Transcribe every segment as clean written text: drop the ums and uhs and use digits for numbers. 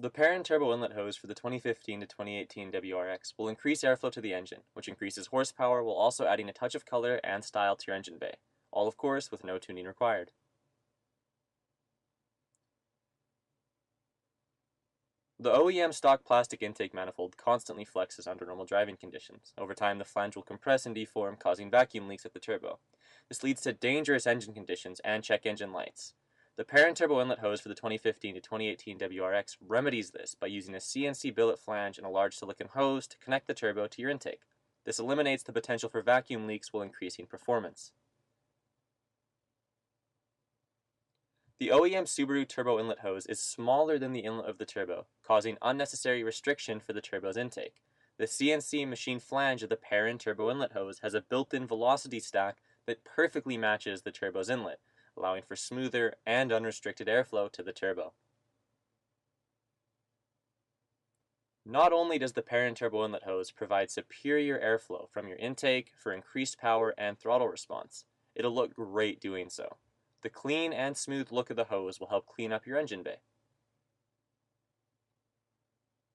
The Perrin turbo inlet hose for the 2015 to 2018 WRX will increase airflow to the engine, which increases horsepower while also adding a touch of color and style to your engine bay, all of course with no tuning required. The OEM stock plastic intake manifold constantly flexes under normal driving conditions. Over time, the flange will compress and deform, causing vacuum leaks at the turbo. This leads to dangerous engine conditions and check engine lights. The Perrin turbo inlet hose for the 2015 to 2018 WRX remedies this by using a CNC billet flange and a large silicon hose to connect the turbo to your intake. This eliminates the potential for vacuum leaks while increasing performance. The OEM Subaru turbo inlet hose is smaller than the inlet of the turbo, causing unnecessary restriction for the turbo's intake. The CNC machine flange of the Perrin turbo inlet hose has a built-in velocity stack that perfectly matches the turbo's inlet, allowing for smoother and unrestricted airflow to the turbo. Not only does the Perrin turbo inlet hose provide superior airflow from your intake for increased power and throttle response, it'll look great doing so. The clean and smooth look of the hose will help clean up your engine bay.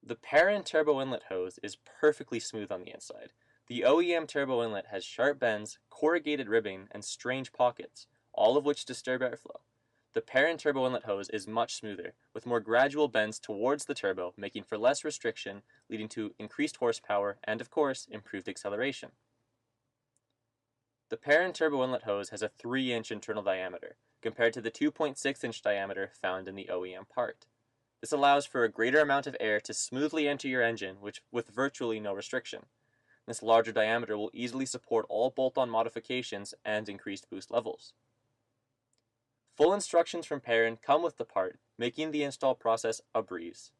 The Perrin turbo inlet hose is perfectly smooth on the inside. The OEM turbo inlet has sharp bends, corrugated ribbing, and strange pockets, all of which disturb airflow. The Perrin turbo inlet hose is much smoother, with more gradual bends towards the turbo, making for less restriction, leading to increased horsepower and, of course, improved acceleration. The Perrin turbo inlet hose has a 3-inch internal diameter, compared to the 2.6-inch diameter found in the OEM part. This allows for a greater amount of air to smoothly enter your engine with virtually no restriction. This larger diameter will easily support all bolt-on modifications and increased boost levels. Full instructions from Perrin come with the part, making the install process a breeze.